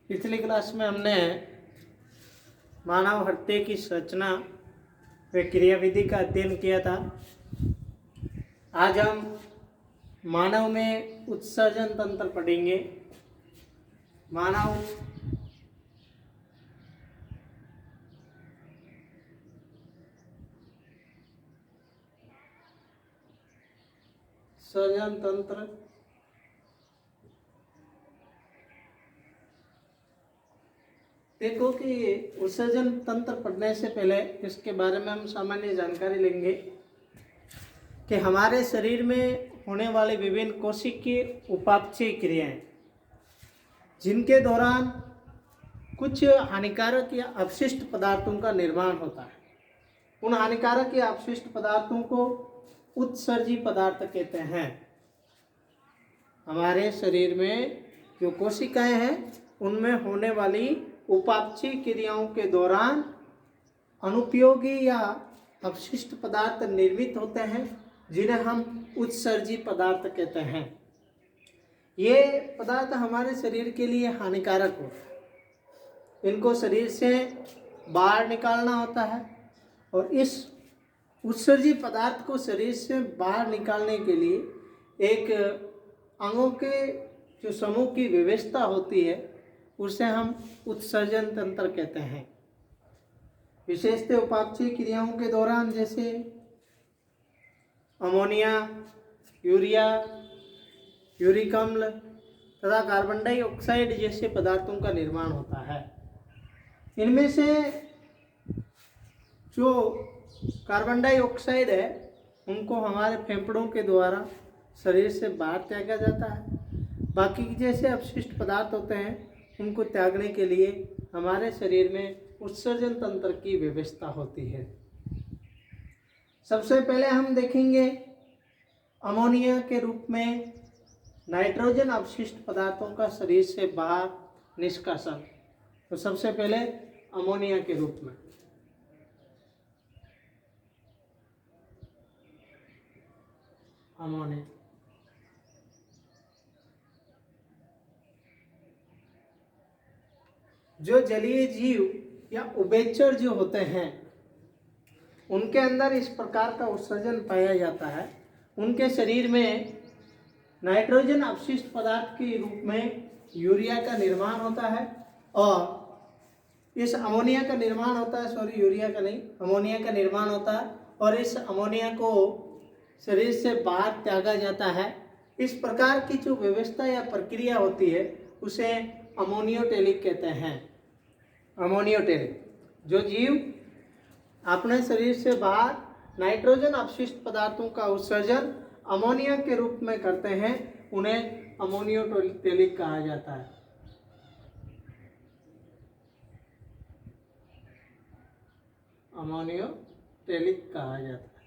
पिछली क्लास में हमने मानव हृदय की संरचना व क्रियाविधि का अध्ययन किया था। आज हम मानव में उत्सर्जन तंत्र पढ़ेंगे। मानव उत्सर्जन तंत्र देखो कि उत्सर्जन तंत्र पढ़ने से पहले इसके बारे में हम सामान्य जानकारी लेंगे कि हमारे शरीर में होने वाले विभिन्न कोशिकीय उपापचयी क्रियाएं जिनके दौरान कुछ हानिकारक या अपशिष्ट पदार्थों का निर्माण होता है। उन हानिकारक या अपशिष्ट पदार्थों को उत्सर्जी पदार्थ कहते हैं। हमारे शरीर में जो कोशिकाएं हैं उनमें होने वाली उपापचयी क्रियाओं के दौरान अनुपयोगी या अपशिष्ट पदार्थ निर्मित होते हैं जिन्हें हम उत्सर्जी पदार्थ कहते हैं। ये पदार्थ हमारे शरीर के लिए हानिकारक होता है। इनको शरीर से बाहर निकालना होता है और इस उत्सर्जी पदार्थ को शरीर से बाहर निकालने के लिए एक अंगों के जो समूह की व्यवस्था होती है उसे हम उत्सर्जन तंत्र कहते हैं। विशेषतः उपापचयी क्रियाओं के दौरान जैसे अमोनिया, यूरिया, यूरिक अम्ल तथा कार्बन डाइऑक्साइड जैसे पदार्थों का निर्माण होता है। इनमें से जो कार्बन डाइऑक्साइड है उनको हमारे फेफड़ों के द्वारा शरीर से बाहर त्यागा जाता है। बाकी जैसे अपशिष्ट पदार्थ होते हैं उनको त्यागने के लिए हमारे शरीर में उत्सर्जन तंत्र की व्यवस्था होती है। सबसे पहले हम देखेंगे अमोनिया के रूप में नाइट्रोजन अपशिष्ट पदार्थों का शरीर से बाहर निष्कासन। तो सबसे पहले अमोनिया के रूप में अमोनिया जो जलीय जीव या उभयचर जो होते हैं उनके अंदर इस प्रकार का उत्सर्जन पाया जाता है। उनके शरीर में नाइट्रोजन अपशिष्ट पदार्थ के रूप में यूरिया का निर्माण होता है और इस अमोनिया का निर्माण होता है, यूरिया का नहीं, अमोनिया का निर्माण होता है और इस अमोनिया को शरीर से बाहर त्यागा जाता है। इस प्रकार की जो व्यवस्था या प्रक्रिया होती है उसे अमोनियोटेलिक कहते हैं। अमोनियोटेलिक जो जीव अपने शरीर से बाहर नाइट्रोजन अपशिष्ट पदार्थों का उत्सर्जन अमोनिया के रूप में करते हैं उन्हें अमोनियोटेलिक कहा जाता है। अमोनियोटेलिक कहा जाता है।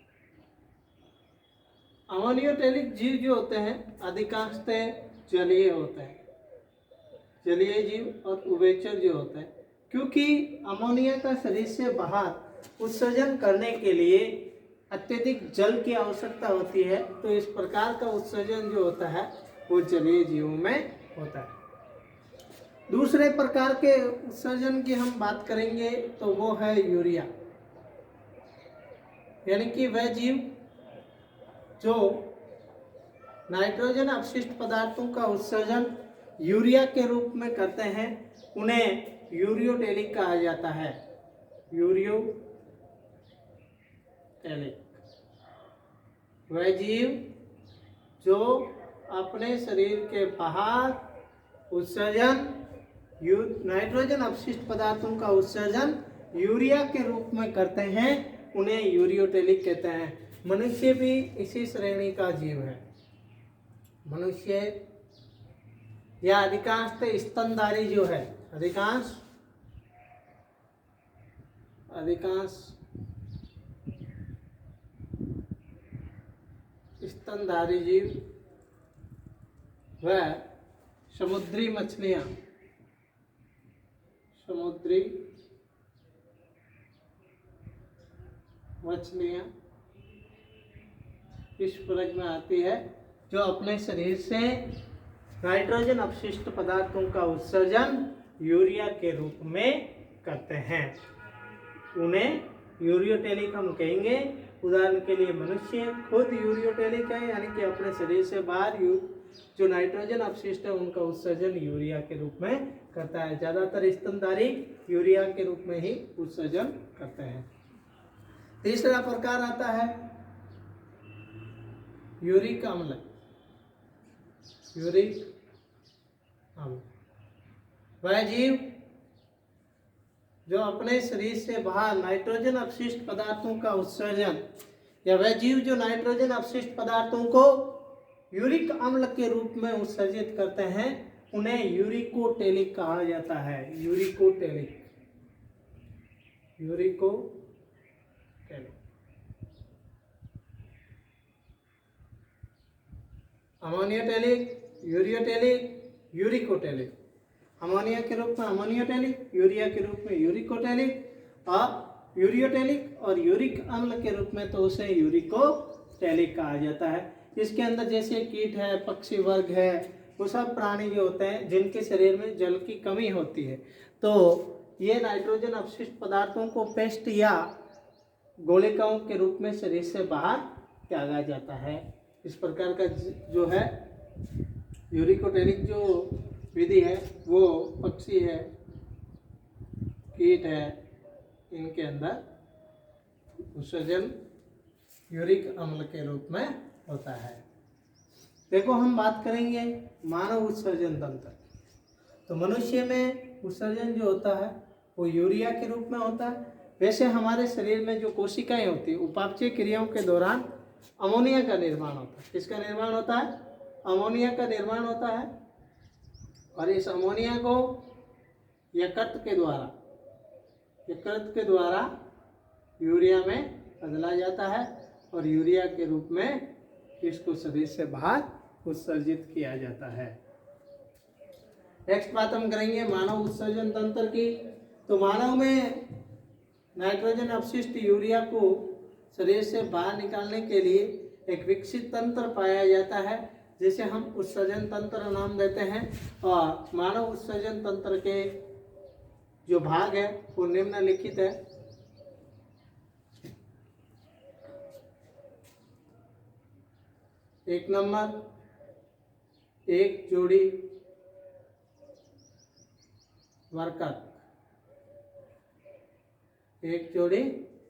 अमोनियोटेलिक जीव जो होते हैं अधिकांशतः जलीय होते हैं, जलीय जीव और उभयचर जो होते हैं। क्योंकि अमोनिया का शरीर से बाहर उत्सर्जन करने के लिए अत्यधिक जल की आवश्यकता होती है, तो इस प्रकार का उत्सर्जन जो होता है वो जलीय जीवों में होता है। दूसरे प्रकार के उत्सर्जन की हम बात करेंगे तो वो है यूरिया, यानी कि वह जीव जो नाइट्रोजन अपशिष्ट पदार्थों का उत्सर्जन यूरिया के रूप में करते हैं उन्हें यूरियोटेलिक कहा जाता है। यूरियोटेलिक वह जीव जो अपने शरीर के बाहर उत्सर्जन नाइट्रोजन अपशिष्ट पदार्थों का उत्सर्जन यूरिया के रूप में करते हैं उन्हें यूरियोटेलिक कहते हैं। मनुष्य भी इसी श्रेणी का जीव है। मनुष्य या अधिकांश स्तनधारी जो है, अधिकांश स्तनधारी जीव वह समुद्री मछलियां, इस वर्ग में आती है जो अपने शरीर से नाइट्रोजन अपशिष्ट पदार्थों का उत्सर्जन यूरिया के रूप में करते हैं। उन्हें यूरियोटेलिक हम कहेंगे। उदाहरण के लिए मनुष्य खुद यूरियोटेलिक है, यानी कि अपने शरीर से बाहर जो नाइट्रोजन अपशिष्ट है उनका उत्सर्जन यूरिया के रूप में करता है। ज़्यादातर स्तनधारी यूरिया के रूप में ही उत्सर्जन करते हैं। तीसरा प्रकार आता है यूरिक अम्ल। यूरिक अम्ल वह जीव जो अपने शरीर से बाहर नाइट्रोजन अपशिष्ट पदार्थों का उत्सर्जन, या वह जीव जो नाइट्रोजन अपशिष्ट पदार्थों को यूरिक अम्ल के रूप में उत्सर्जित करते हैं, उन्हें यूरिकोटेलिक कहा जाता है। Uricotelic, uricotelic. Ammonotelic, ureotelic, uricotelic. Ammonia के रूप में अमोनियोटेलिक, यूरिया के रूप में यूरिकोटेलिक, और यूरियोटेलिक और यूरिक अम्ल के रूप में तो उसे यूरिकोटेलिक कहा जाता है। इसके अंदर जैसे कीट है, पक्षी वर्ग है, वो सब प्राणी जो होते हैं जिनके शरीर में जल की कमी होती है, तो ये नाइट्रोजन अपशिष्ट पदार्थों को पेस्ट या गोलिकाओं के रूप में शरीर से बाहर त्यागा जाता है। इस प्रकार का जो है यूरिकोटेलिक जो विधि है वो पक्षी है, कीट है, इनके अंदर उत्सर्जन यूरिक अम्ल के रूप में होता है। देखो हम बात करेंगे मानव उत्सर्जन तंत्र। तो मनुष्य में उत्सर्जन जो होता है वो यूरिया के रूप में होता है। वैसे हमारे शरीर में जो कोशिकाएं होती है, उपापचय क्रियाओं के दौरान अमोनिया का निर्माण होता है। किसका निर्माण होता है? अमोनिया का निर्माण होता है। और इस अमोनिया को यकृत के द्वारा यूरिया में बदला जाता है और यूरिया के रूप में इसको शरीर से बाहर उत्सर्जित किया जाता है। नेक्स्ट बात हम करेंगे मानव उत्सर्जन तंत्र की। तो मानव में नाइट्रोजन अपशिष्ट यूरिया को शरीर से बाहर निकालने के लिए एक विकसित तंत्र पाया जाता है, जिसे हम उत्सर्जन तंत्र नाम देते हैं। और मानव उत्सर्जन तंत्र के जो भाग है वो निम्नलिखित है। एक नंबर, एक जोड़ी वर्कक। एक जोड़ी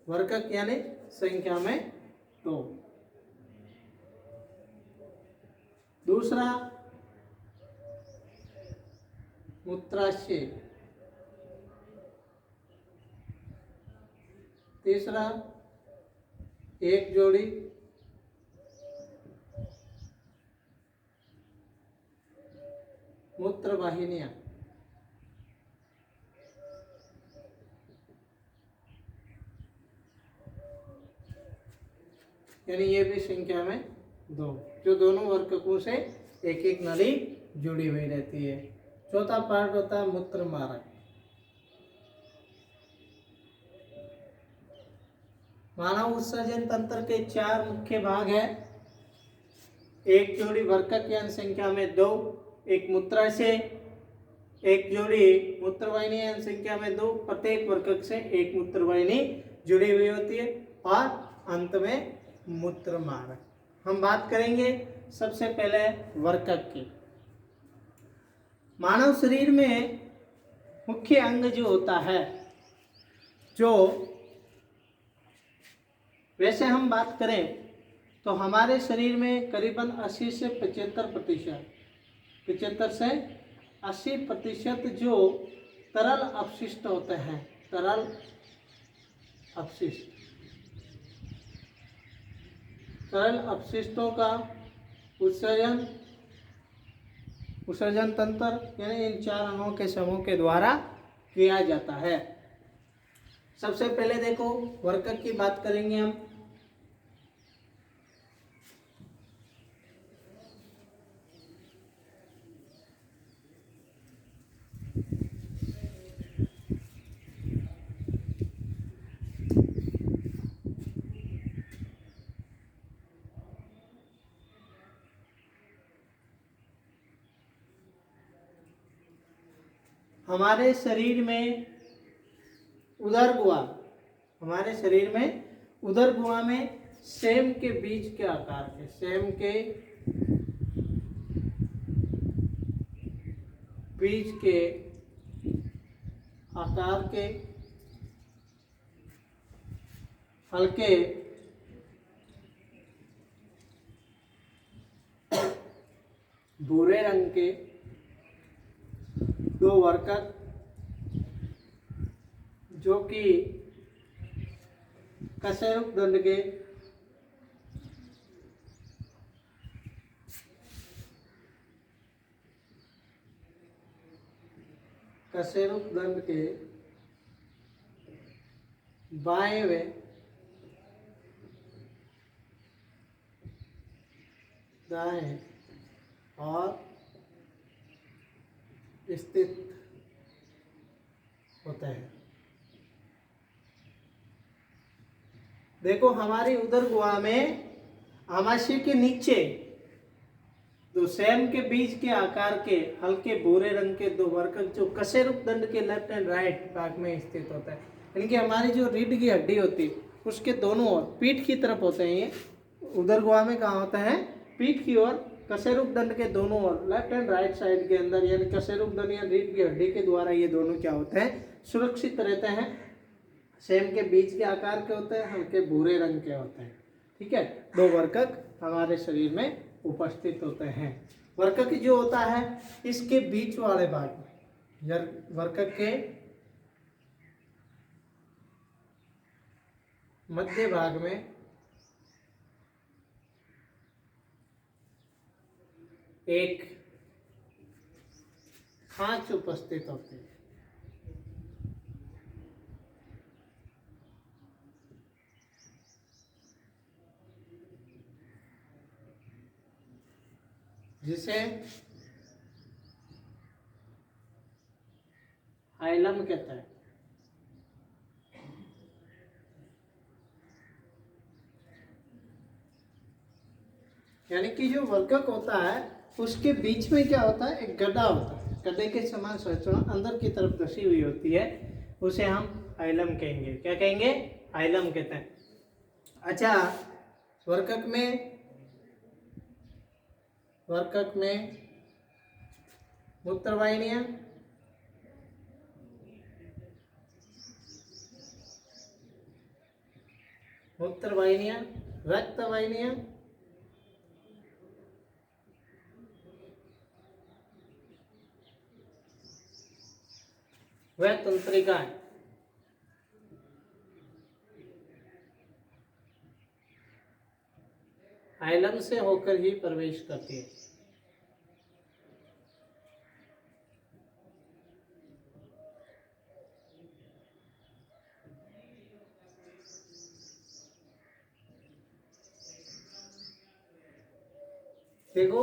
वर्कक यानी संख्या में 2। दूसरा मूत्राशय। तीसरा एक जोड़ी मूत्र वाहिनियां। यानी ये भी संख्या में 2, जो दोनों वर्ककों से एक एक नली जुड़ी हुई रहती है। चौथा पार्ट होता है मूत्र मार्ग। मानव उत्सर्जन तंत्र के 4 मुख्य भाग हैं। एक जोड़ी वर्कक यानी संख्या में 2, एक मूत्राशय, एक जोड़ी मूत्रवाहिनी यानी संख्या में 2। प्रत्येक वर्कक से एक मूत्रवाहिनी जुड़ी हुई होती है और अंत में मूत्र मार्ग। हम बात करेंगे सबसे पहले वर्कक की। मानव शरीर में मुख्य अंग जो होता है, जो वैसे हम बात करें तो हमारे शरीर में करीबन 80 से 75%, 75 से 80% जो तरल अपशिष्ट होते हैं, तरल अपशिष्ट, तरल अपशिष्टों का उत्सर्जन तंत्र यानी इन 4 अंगों के समूह के द्वारा किया जाता है। सबसे पहले देखो वर्कक की बात करेंगे हम। हमारे शरीर में उदर गुहा, हमारे शरीर में उदर गुहा में सेम के बीज के आकार के, सेम के बीज के आकार के हल्के भूरे रंग के दो वर्कर जो कि कशेरुक दंड के बाएं में दाएं और स्थित होता है। देखो हमारी उदर गुहा में आमाशय के नीचे दो सेम के बीज के आकार के हल्के भूरे रंग के दो वर्कक जो कशेरुक दंड के लेफ्ट एंड राइट भाग में स्थित होता है। यानी कि हमारी जो रीढ़ की हड्डी होती है उसके दोनों ओर पीठ की तरफ होते हैं। ये उदर गुहा में कहाँ होता है? पीठ की ओर कशेरुक दंड के दोनों ओर लेफ्ट एंड राइट साइड के अंदर, यानी कशेरुक दंड या रीढ़ की हड्डी के द्वारा ये दोनों क्या होते हैं? सुरक्षित रहते हैं। सेम के बीज के आकार के होते हैं, हल्के भूरे रंग के होते हैं। ठीक है, दो वर्कक हमारे शरीर में उपस्थित होते हैं। वर्कक जो होता है इसके बीच वाले भाग में, वर्कक के मध्य भाग में एक खांच उपस्थित होती है। जिसे हाइलम कहते हैं। यानी कि जो वर्कक होता है उसके बीच में क्या होता है? एक गड्ढा होता है, गड्ढे के समान संरचना अंदर की तरफ धसी हुई होती है, उसे हम हाइलम कहेंगे। क्या कहेंगे? हाइलम कहते हैं। अच्छा, वर्कक में मूत्रवाहिनियां, रक्तवाहिनियां, व तंत्रिकाएं हाइलम से होकर ही प्रवेश करती है। देखो,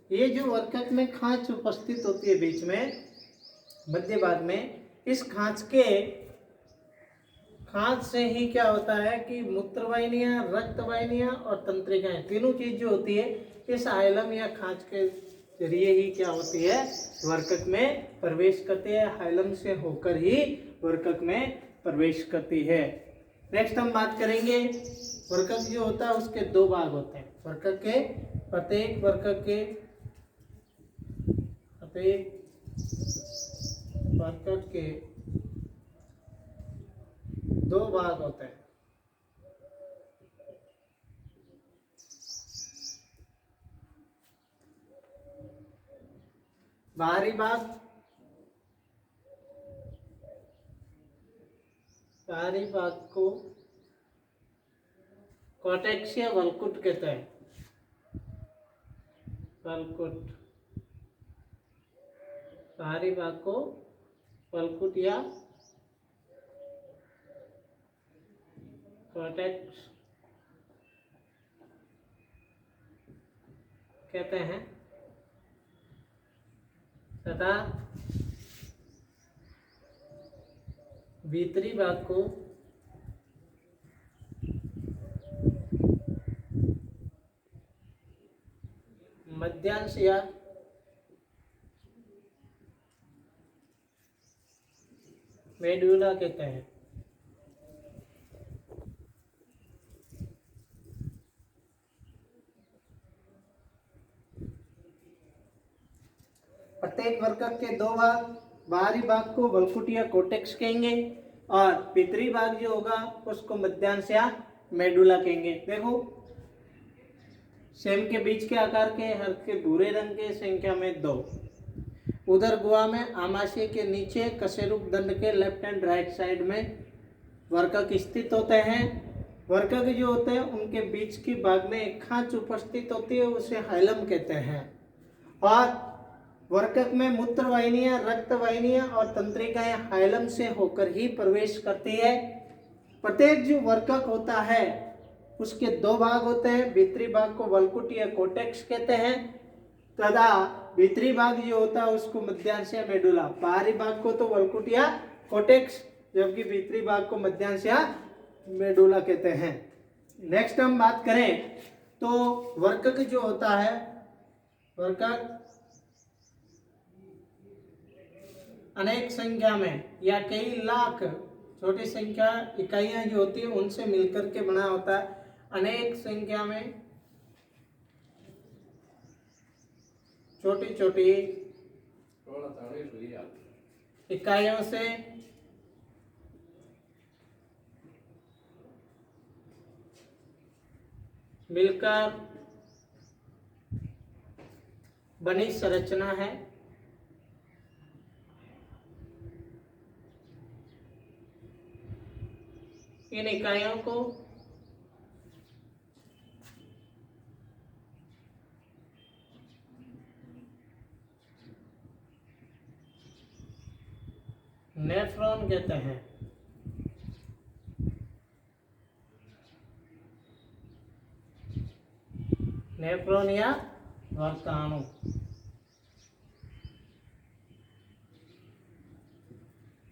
ये जो वर्कक में खांच उपस्थित होती है बीच में मध्य भाग में, इस खांच से ही क्या होता है कि मूत्रवाहिनियां, रक्तवाहिनियां और तंत्रिकाएं तीनों चीज जो होती है इस हाइलम या खांच के जरिए ही क्या होती है? वर्कक में प्रवेश करती है। हाइलम से होकर ही वर्कक में प्रवेश करती है। नेक्स्ट हम बात करेंगे, वर्कक जो होता है उसके दो भाग होते हैं। प्रत्येक वर्कक के दो भाग होते हैं। बाहरी भाग को कॉर्टेक्स या वल्कुट कहते हैं। बाहरी भाग को वल्कुट या कॉर्टेक्स कहते हैं तथा भीतरी भाग को मध्यांश या मेडुला कहते हैं। प्रत्येक वर्कक के दो भाग, बाहरी भाग को वल्कुटिया कोर्टेक्स कहेंगे और भीतरी भाग जो होगा उसको मध्यांश या मेडुला कहेंगे। देखो सेम के बीच के आकार के, हल्के भूरे रंग के, संख्या में 2। उधर गुहा में आमाशय के नीचे कशेरुक दंड के लेफ्ट एंड राइट साइड में वर्कक स्थित होते हैं। वर्कक जो होते हैं उनके बीच की भाग में एक खांच उपस्थित होती है, उसे हाइलम कहते हैं। और वर्कक में मूत्र वाहिनियां, रक्त वाहिनियां और तंत्रिकाएं हाइलम से होकर ही प्रवेश करती है। प्रत्येक जो वर्कक होता है उसके दो भाग होते हैं, भीतरी भाग को वल्कुट या कोर्टेक्स कहते हैं तथा भीतरी भाग जो होता है उसको मध्यांश या मेडुला। बाहरी भाग को तो वल्कुट या कोर्टेक्स, जबकि भीतरी भाग को मध्यांश या मेडुला कहते हैं। नेक्स्ट हम बात करें तो वर्कक जो होता है, वर्कक अनेक संख्या में या कई लाख छोटी संख्या इकाइयां जो होती है उनसे मिलकर के बना होता है। अनेक संख्या में छोटी छोटी इकाइयों से मिलकर बनी संरचना है। इन इकाइयों को नेफ्रॉन कहते हैं। नेफ्रॉन या वर्काणु।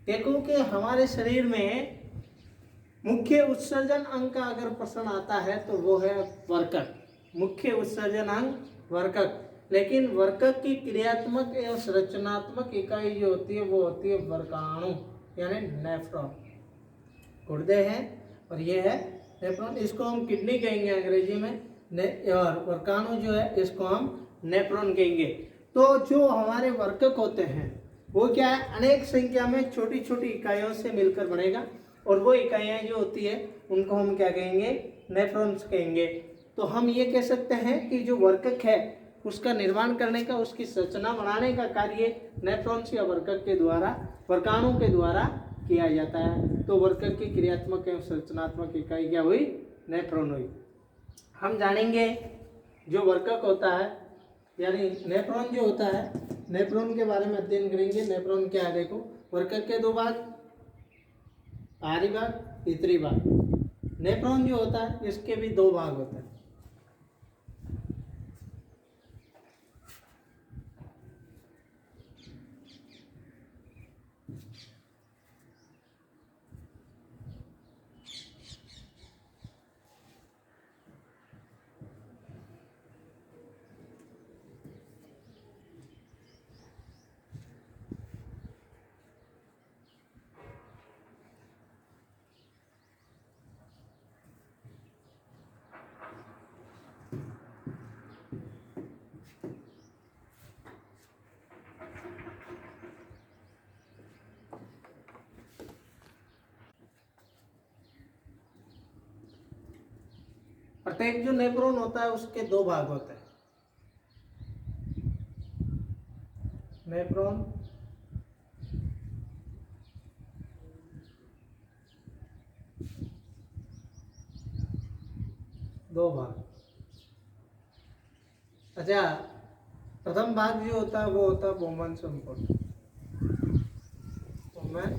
देखो कि हमारे शरीर में मुख्य उत्सर्जन अंग का अगर प्रश्न आता है तो वो है वर्कक। मुख्य उत्सर्जन अंग वर्कक, लेकिन वर्कक की क्रियात्मक एवं संरचनात्मक इकाई जो होती है वो होती है वर्काणु यानी नेफ्रॉन। गुर्दे हैं और ये है नेफ्रॉन। इसको हम किडनी कहेंगे अंग्रेजी में, और वर्काणु जो है इसको हम नेफ्रॉन कहेंगे। तो जो हमारे वर्कक होते हैं वो क्या है, अनेक संख्या में छोटी छोटी इकाइयों से मिलकर बनेगा और वो इकाइयां जो होती है उनको हम क्या कहेंगे, नेफ्रॉन्स कहेंगे। तो हम ये कह सकते हैं कि जो वर्कक है उसका निर्माण करने का, उसकी संरचना बनाने का कार्य नेफ्रॉन्स या वर्कक के द्वारा, वर्काणु के द्वारा किया जाता है। तो वर्कक की क्रियात्मक एवं संरचनात्मक इकाई क्या हुई, नेफ्रॉन हुई। हम जानेंगे जो वर्कक होता है यानी नेफ्रॉन जो होता है, नेफ्रॉन के बारे में अध्ययन करेंगे। नेफ्रॉन क्या है, देखो वर्कक के दो भाग, बाहरी भाग, भीतरी भाग। नेफ्रॉन जो होता है इसके भी दो भाग होते हैं। प्रत्येक जो नेफ्रॉन होता है उसके दो भाग होते हैं। नेफ्रॉन दो भाग। अच्छा, प्रथम भाग जो होता है वो होता है बोमन संपुट। बोमन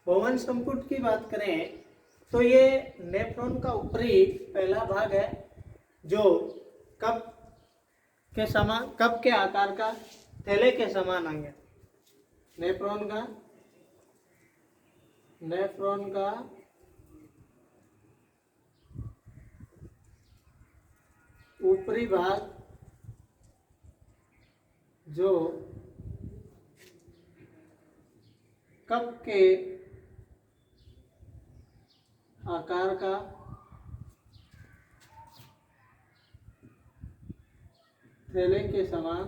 बोमन संपुट की बात करें तो ये नेफ्रॉन का ऊपरी पहला भाग है जो कप के समान, कप के आकार का थैले के समान अंग है। नेफ्रॉन का ऊपरी भाग जो कप के आकार का थैले के समान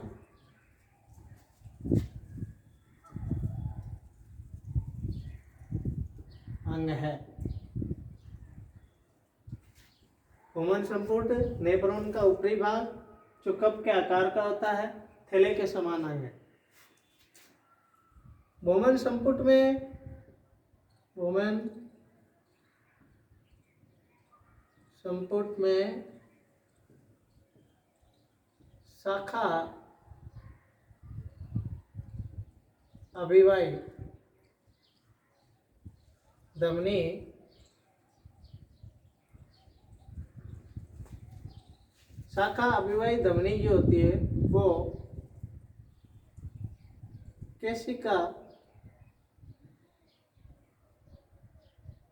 अंग है। बोमन संपुट नेफ्रॉन का ऊपरी भाग जो कप के आकार का होता है, थैले के समान अंग है। बोमन संपुट में शाखा अभिवाही धमनी जो होती है वो केशिका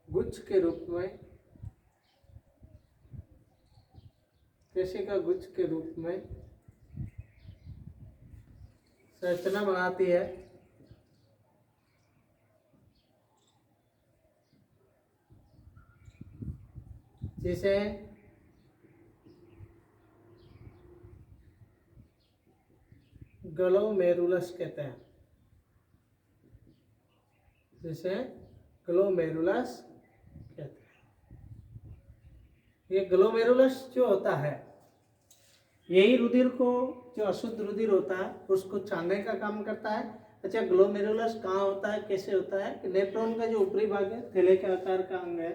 गुच्छ के रूप में संरचना बनाती है। जिसे ग्लोमेरुलस कहते हैं। ये ग्लोमेरुलस जो होता है, यही रुधिर को, जो अशुद्ध रुधिर होता है उसको छानने का काम करता है। अच्छा, ग्लोमेरुलस कहाँ होता है, कैसे होता है? नेफ्रॉन का जो ऊपरी भाग है, थैले के आकार का अंग है,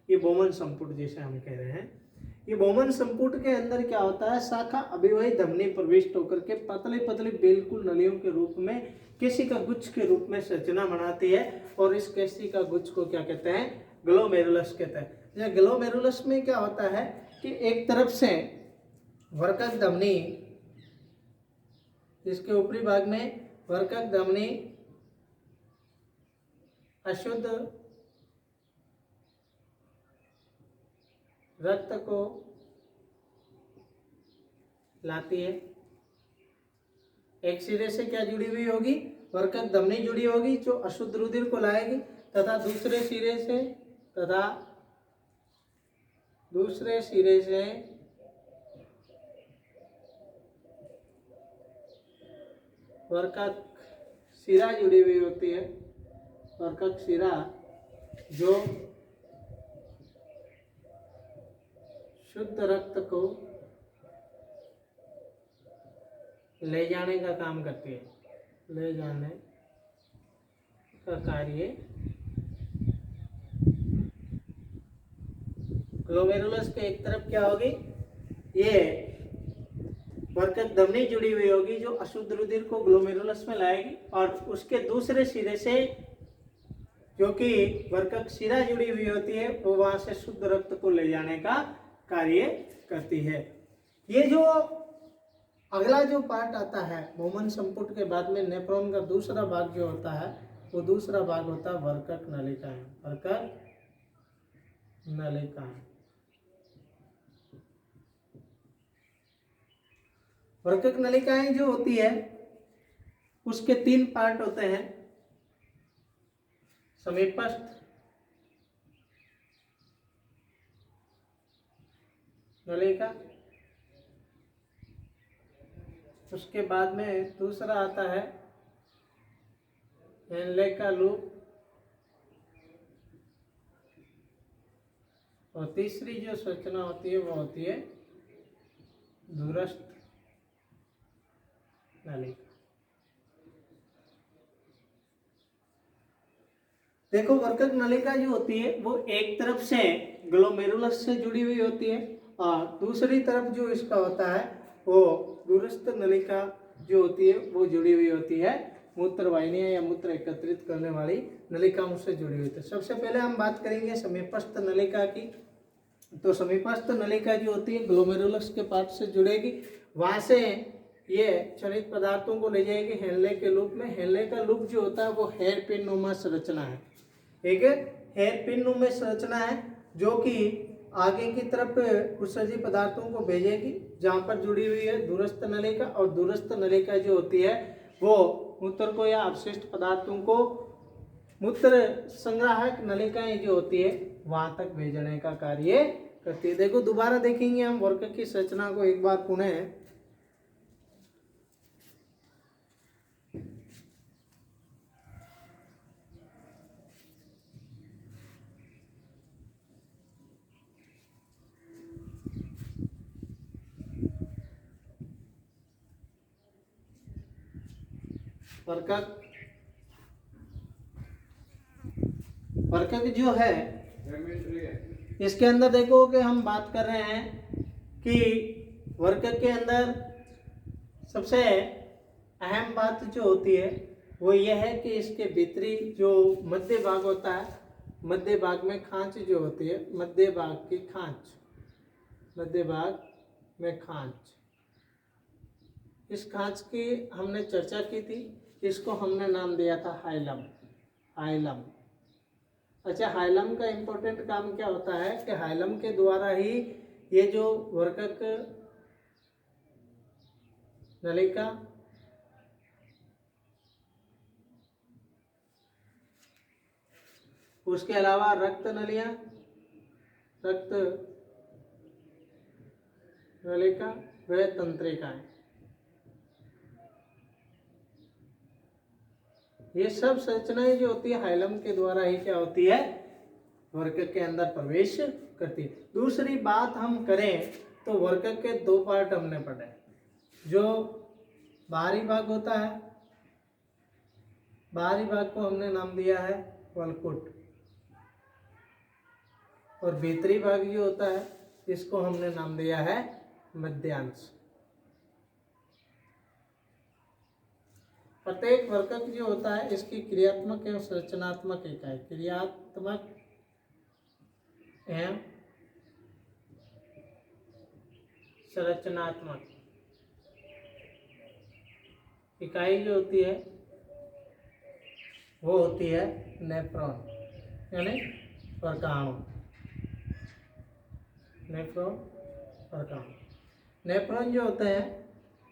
ये बोमन संपुट जिसे हम कह रहे हैं। ये बोमन संपुट के अंदर क्या होता है, शाखा अभिवाही धमनी प्रविष्ट होकर के पतली पतली बिल्कुल नलियों के रूप में केशिका गुच्छ के रूप में संरचना बनाती है। और इस केशिका गुच्छ को क्या कहते हैं? ग्लोमेरुलस कहते हैं। ग्लोमेरुलस में क्या होता है कि एक तरफ से वर्कक धमनी, इसके ऊपरी भाग में वर्कक धमनी अशुद्ध रक्त को लाती है। एक सिरे से क्या जुड़ी हुई होगी? वर्कक धमनी जुड़ी होगी जो अशुद्ध रुधिर को लाएगी, तथा दूसरे सिरे से वर्कक शिरा जुड़ी हुई होती है। वर्कक शिरा जो शुद्ध रक्त को ले जाने का काम करती है, ले जाने का कार्य ग्लोमेरुलस के एक तरफ क्या होगी, ये वर्कक धमनी जुड़ी हुई होगी जो अशुद्ध रुधिर को ग्लोमेरुलस में लाएगी, और उसके दूसरे सिरे से जो कि वर्कक शिरा जुड़ी हुई होती है वो वहां से शुद्ध रक्त को ले जाने का कार्य करती है। ये जो अगला जो पार्ट आता है बोमन संपुट के बाद में, नेफ्रॉन का दूसरा भाग जो होता है, वो दूसरा भाग होता है वर्कक नलिकाएं। वर्कक नलिकाएं, वर्कक नलिकाएं जो होती है उसके 3 पार्ट होते हैं। समीपस्थ नलिका, उसके बाद में दूसरा आता है हेनले का लूप, और तीसरी जो संरचना होती है वो होती है दूरस्थ नलिका। देखो, वर्कक नलिका जो होती है वो एक तरफ से ग्लोमेरुलस से जुड़ी हुई होती है, और दूसरी तरफ जो इसका होता है वो दूरस्थ नलिका जो होती है वो जुड़ी हुई होती है मूत्र वाहिनियां या मूत्र एकत्रित करने वाली नलिकाओं से जुड़ी हुई है। सबसे पहले हम बात करेंगे समीपस्थ नलिका की। तो समीपस्थ नलिका जो होती है ग्लोमेरुलस के पार्ट से जुड़ेगी, वहां से ये क्षरित पदार्थों को ले जाएगी हेनले के लूप में। हेनले का लूप जो होता है वो हेयर पिन नुमा संरचना है, एक हेयर पिन नुमा संरचना है जो कि आगे की तरफ उत्सर्जित पदार्थों को भेजेगी, जहाँ पर जुड़ी हुई है दूरस्थ नलिका, और दूरस्थ नलिका जो होती है वो मूत्र को या अपशिष्ट पदार्थों को मूत्र संग्राहक नलिकाएं जो होती है वहां तक भेजने का कार्य करती है। देखो दोबारा देखेंगे हम वर्क की संरचना को एक बार पुनः। वर्कक जो है इसके अंदर देखो कि हम बात कर रहे हैं कि वर्कक के अंदर सबसे अहम बात जो होती है वो यह है कि इसके भीतरी जो मध्य भाग होता है, मध्य भाग में खांच जो होती है, मध्य भाग की खांच, मध्य भाग में खांच, इस खांच की हमने चर्चा की थी। इसको हमने नाम दिया था हाइलम। हाइलम, अच्छा, हाइलम का इम्पोर्टेंट काम क्या होता है कि हाइलम के द्वारा ही ये जो वर्कक नलिका उसके अलावा रक्त नलियां, रक्त नलिका व तंत्रिकाएं, ये सब संरचनाएं जो होती है हाइलम के द्वारा ही क्या होती है, वर्कक के अंदर प्रवेश करती है। दूसरी बात हम करें तो वर्कक के दो पार्ट हमने पढ़े, जो बाहरी भाग होता है, बाहरी भाग को हमने नाम दिया है वलकुट, और भीतरी भाग जो होता है इसको हमने नाम दिया है मध्यांश। प्रत्येक वर्कक जो होता है इसकी क्रियात्मक एवं संरचनात्मक इकाई, क्रियात्मक एवं संरचनात्मक इकाई जो होती है वो होती है नेफ्रॉन, यानी परकाणु। नेफ्रॉन, परकाणु। नेफ्रॉन जो होते हैं,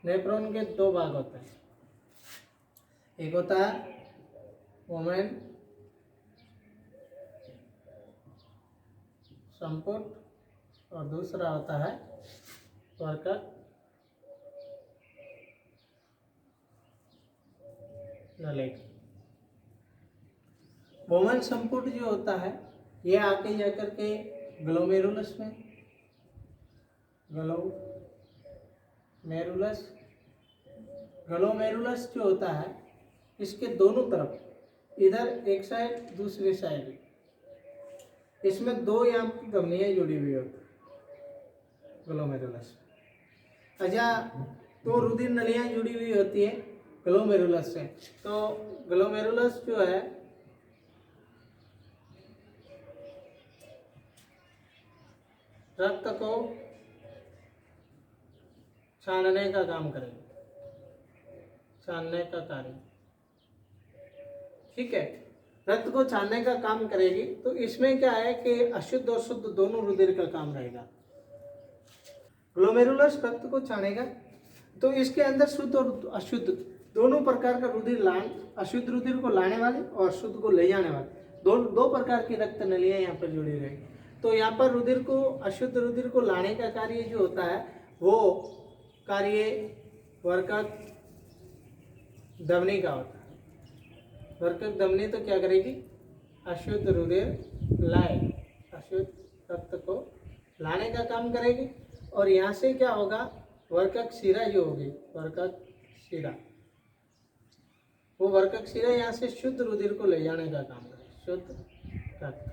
नेफ्रॉन के दो भाग होते हैं, एक होता है वोमेन संपुट और दूसरा होता है वर्कक नलिका। वोमेन संपुट जो होता है ये आके जाकर के ग्लोमेरुलस में, ग्लोमेरुलस, ग्लोमेरुलस जो होता है इसके दोनों तरफ, इधर एक साइड दूसरी साइड, इसमें दो यहाँ की धमनियाँ जुड़ी हुई होती है ग्लोमेरुलस। अच्छा, तो रुधिर नलियाँ जुड़ी हुई होती है ग्लोमेरुलस से। तो ग्लोमेरुलस जो है रक्त को छानने का काम करेगी, छानने का कार्य, ठीक है, रक्त को छानने का काम करेगी। तो इसमें क्या है कि अशुद्ध और शुद्ध दोनों रुधिर का काम रहेगा। ग्लोमेरुलस रक्त को छानेगा तो इसके अंदर शुद्ध और अशुद्ध दोनों प्रकार का रुधिर अशुद्ध रुधिर को लाने वाले और शुद्ध को ले जाने वाले दो प्रकार की रक्त नलियां यहाँ पर जुड़ी रहेगी। तो यहाँ पर रुधिर को, अशुद्ध रुधिर को लाने का कार्य जो होता है वो कार्य वर्कक धमनी का होता है। वर्कक धमनी तो क्या करेगी, अशुद्ध रुधिर लाए, अशुद्ध रक्त को लाने का काम करेगी। और यहाँ से क्या होगा, वर्कक शिरा जो होगी, वर्कक शिरा, वो वर्कक शिरा यहाँ से शुद्ध रुधिर को ले जाने का काम करेगी, शुद्ध रक्त।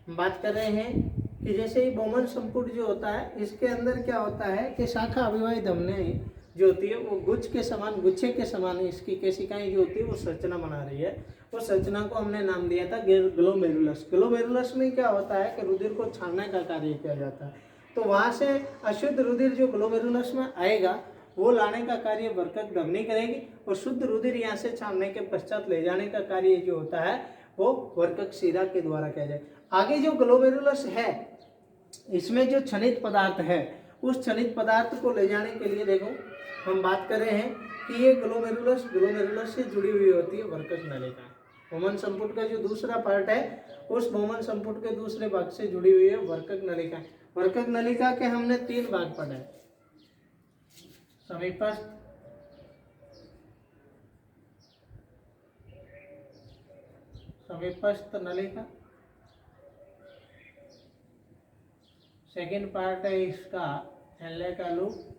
हम बात कर रहे हैं कि जैसे ही बोमन संपुट जो होता है इसके अंदर क्या होता है कि शाखा अभिवाही धमनी जो होती है वो गुच्छ के समान, गुच्छे के समान इसकी केशिकाएं जो होती है वो संरचना बना रही है। वो संरचना को हमने नाम दिया था ग्लोमेरुलस। ग्लोमेरुलस में क्या होता है कि रुधिर को छानने का कार्य किया जाता है। तो वहाँ से अशुद्ध रुधिर जो ग्लोमेरुलस में आएगा वो लाने का कार्य वर्कक धमनी करेगी, और शुद्ध रुधिर यहाँ से छानने के पश्चात ले जाने का कार्य जो होता है वो वर्कक शिरा के द्वारा किया जाए। आगे जो ग्लोमेरुलस है, इसमें जो क्षनित पदार्थ है, उस क्षनित पदार्थ को ले जाने के लिए देखो हम बात कर रहे हैं कि ये ग्लोमेरुलस से जुड़ी हुई होती है वर्कक नलिका। भ्रूमण संपुट का जो दूसरा पार्ट है, उस भ्रूमण संपुट के दूसरे भाग से जुड़ी हुई है वर्कक नलिका। वर्कक नलिका के हमने 3 भाग पढ़े, समीपस्थ, समीपस्थ नलिका, सेकेंड पार्ट है इसका हेनले का लूप,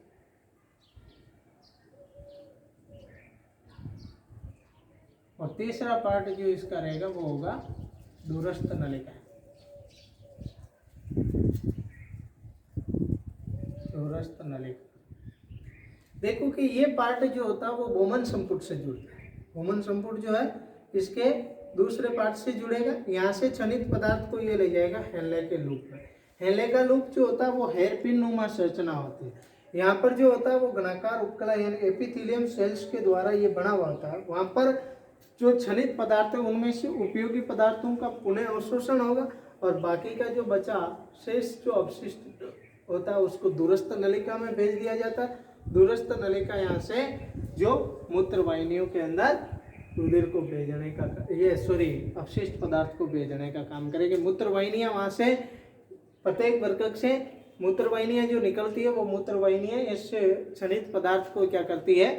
और तीसरा पार्ट जो इसका रहेगा वो होगा दूरस्थ नलिका। दूरस्थ नलिका, देखो कि ये पार्ट जो होता है वो भ्रूमण संपुट से जुड़ता है। भ्रूमण संपुट जो है इसके दूसरे पार्ट से जुड़ेगा, यहाँ से क्षनित पदार्थ को ये ले जाएगा हेनले के लूप में। हेनले का लूप जो होता है वो हेयरपिन नुमा संरचना होती है। यहाँ पर जो होता है वो घनाकार उपकला यानी एपिथेलियम सेल्स के द्वारा ये बना हुआ होता है। वहाँ पर जो क्षनित पदार्थ है उनमें से उपयोगी पदार्थों का पुनः अवशोषण होगा, और बाकी का जो बचा शेष जो अवशिष्ट होता है उसको दूरस्थ नलिका में भेज दिया जाता है। दूरस्थ नलिका यहाँ से जो मूत्र वाहिनियों के अंदर रुधिर को भेजने का, अपशिष्ट पदार्थ को भेजने का काम करेगी। मूत्र वाहिनियाँ वहाँ से प्रत्येक वर्कक से मूत्र वाहिनियाँ जो निकलती है वो मूत्र वाहिनियाँ इस क्षनित पदार्थ को क्या करती है,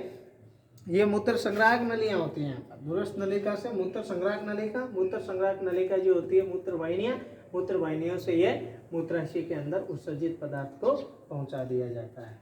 ये मूत्र संग्राहक नलियाँ होती हैं। यहाँ पर दूरस्थ नलिका से मूत्र संग्राहक नलिका, मूत्र संग्राहक नलिका जो होती है मूत्र वाहिनियाँ, मूत्र वाहिनियों से ये मूत्राशय के अंदर उत्सर्जित पदार्थ को पहुँचा दिया जाता है।